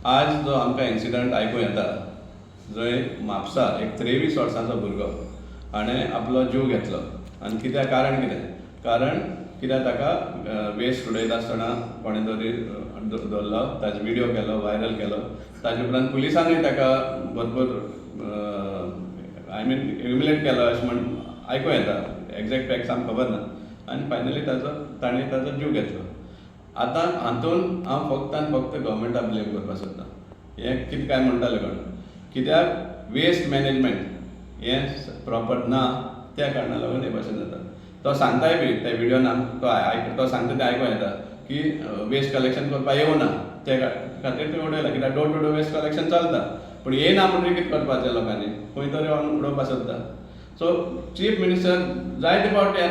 आज जो आमकां इन्सिडंट आयकूं येता, जंय म्हापसा एक 23 वर्सांचो भुरगो हाणें आपलो जीव घेतलो. आनी कित्याक कारण कितें? कारण कित्याक ताका वेस्ट उडयता आसतना कोणें तरी धरलो, ताजो व्हिडियो केलो, व्हायरल केलो. ताजे उपरांत पुलिसांनी ताका भरपूर ह्युमिलेट केलो अशें म्हण आयकूं येता. एक्झॅक्ट फॅक्ट्स आमकां खबर ना. आनी फायनली ताणें ताजो जीव घेतलो. आतां हातूंत हांव फक्त आनी फक्त गव्हर्मेंटाक ब्लेम करपाक सोदता. हें कितें काय म्हणटाले कोण? कित्याक वेस्ट मॅनेजमेंट हें प्रॉपर ना, त्या कारणाक लागून हे भाशेन जाता. तो सांगताय बी त्या व्हिडियोन तो सांगता तें आयकूं येता की वेस्ट कलेक्शन करपाक येवना, त्या खातीर थंय उडयला. कित्याक door to door waste collection चलता, पूण येना म्हणटरी कितें करपाचें लोकांनी? खंय तरी उडोवपाक सोदता. सो चीफ मिनिस्टर जायते फावटी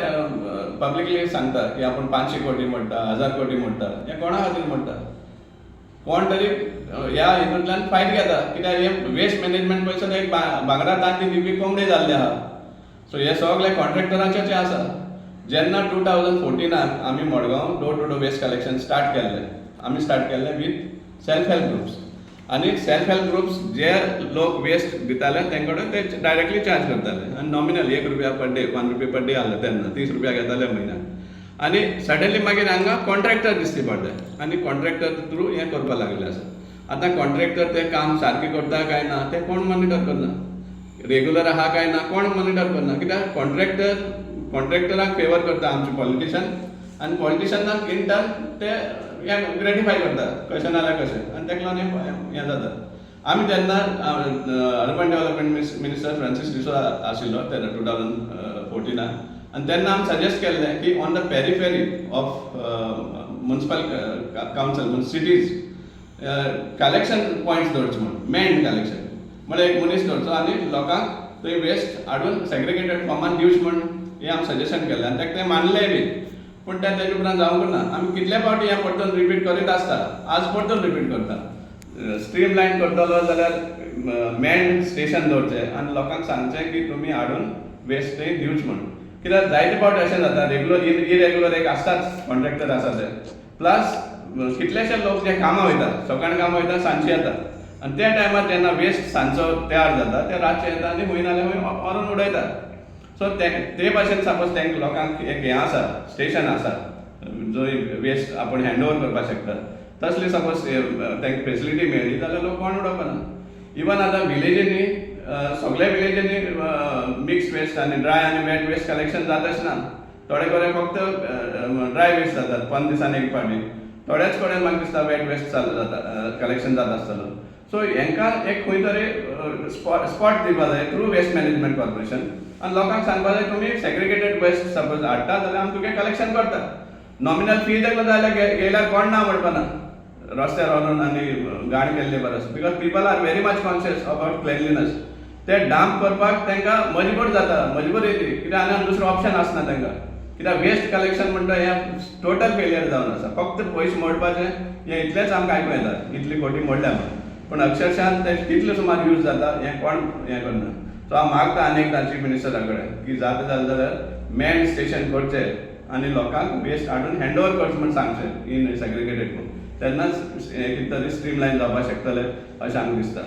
पब्लिकली सांगता की आपूण 500 कोटी मोडटा, 1000 कोटी मोडटा. हें कोणा खातीर मोडटा? कोण तरी ह्या हितूंतल्यान फायट घेता. कित्याक हें वेस्ट मॅनेजमेंट पळयसून एक भांगरा तांती दिवपी कोंबडी जाल्ली आहा. सो हे सगळे कॉन्ट्रॅक्टरांचेच आसा. जेन्ना 2014 आमी Madgaon door to door waste collection start केल्लें, आमी स्टार्ट केल्लें वीथ सेल्फ हेल्प ग्रुप्स. आनी सेल्फ हेल्प ग्रुप्स जे लोक वेस्ट दिताले तेंकडे ते डायरेक्टली चार्ज करताले. आनी nominal ₹1 per day, ₹1 per day आहले तेन्ना, ₹30 घेताले म्हयन्याक. आनी सडनली मागीर हांगा कॉन्ट्रॅक्टर दिसचे पडले आनी कॉन्ट्रॅक्टर थ्रू हें करपाक लागले आसा. आतां कॉन्ट्रॅक्टर तें काम सारकें करता काय ना तें कोण मॉनिटर करना. रेग्युलर आहा काय ना कोण मॉनिटर करना. कित्याक कॉन्ट्रॅक्टराक फेवर करता आमचे पॉलिटिशियन, आनी पॉलिटिशियनाक इन टर्न ते हें ग्रेटिफाय करता कशें नाल्यार कशें, आनी तेका लागून हें जाता. आमी जेन्ना urban development minister Francis D'Souza आशिल्लो तेन्ना 2014 आनी तेन्ना आमी सजेस्ट केल्लें की on the periphery of municipal council cities collection points दवरचे म्हणून, मेन कलेक्शन म्हळ्यार एक मनीस दवरचो आनी लोकांक थंय वेस्ट हाडून सेग्रिगेटेड फॉर्मान दिवचे म्हणून हें आमी सजेशन केल्लें. आनी तेका तें मानलेंय बी. पूण तें तेजे उपरांत जावंक ना. आमी कितले फावटी हें परतून रिपीट करीत आसता, आज परतून रिपीट करता. स्ट्रीम लायन करतलो जाल्यार मेन स्टेशन दवरचें आनी लोकांक सांगचें की तुमी हाडून वेस्ट थंय दिवचे म्हणून. कित्याक जायते फावटी अशें जाता, इरेग्युलर एक आसताच कॉन्ट्रॅक्टर आसा ते. प्लस कितलेशे लोक जे कामां वयता, सकाळीं कामां वयता, सांजचे येता. आनी त्या टायमार जेन्ना वेस्ट सांजचो तयार जाता ते रातचे येता आनी खंय नाल्यार खंय व्हरून उडयता. सो ते भाशेन सपोज तेंक लोकांक एक हें आसा, स्टेशन आसा जंय वेस्ट आपूण हँड ओवर करपाक शकता, तसली सपोज तेंक फेसिलिटी मेळ्ळी जाल्यार लोक कोण उडोवपाना. इवन आतां विलेजींनी सगळ्या विलेजींनी मिक्स वेस्ट आनी ड्राय आनी वेट वेस्ट कलेक्शन जाता अशें ना. थोडे कडेन फक्त ड्राय वेस्ट जातात 5 दिसांनी एक फावटी. थोड्याच कडेन म्हाका दिसता वेट वेस्ट जाता कलेक्शन जाता आसतलो. सो हांकां एक खंय तरी स्पॉट दिवपा जाय थ्रू वेस्ट मॅनेजमेंट कॉर्पोरेशन. आनी लोकांक सांगपा जाय तुमी सेग्रिगेटेड वेस्ट सपोज हाडटा जाल्यार आमी तुगे कलेक्शन करता. नॉमिनल फी देखलो जाल्यार गेल्यार कोण ना म्हणपाना रस्त्यार व्हरून आनी घाण केल्ले परस. Because people are very much conscious about cleanliness. ते डांप करपाक तांकां मजबूर जाता, मजबूर येती. कित्याक आनी दुसरो ऑप्शन आसना तांकां. कित्याक वेस्ट कलेक्शन म्हणटा हें टोटल फेलियर जावन आसा. फक्त पयशे मोडपाचें हें इतलेंच आमकां आयकूं येता, इतली कोटी मोडल्या म्हणून. पूण अक्षरशान ते कितले सुमार यूज जाता हें कोण हें करना. सो हांव मागता आनीक चीफ मिनिस्टरा कडेन की जाता जाल्यार मेन स्टेशन करचें आनी लोकांक वेस्ट हाडून हँड ओवर करचें म्हूण सांगचें इन सेग्रिगेटेड करून. तेन्नाच कितें तरी स्ट्रीम लायन जावपाक शकतलें अशें आमकां दिसता.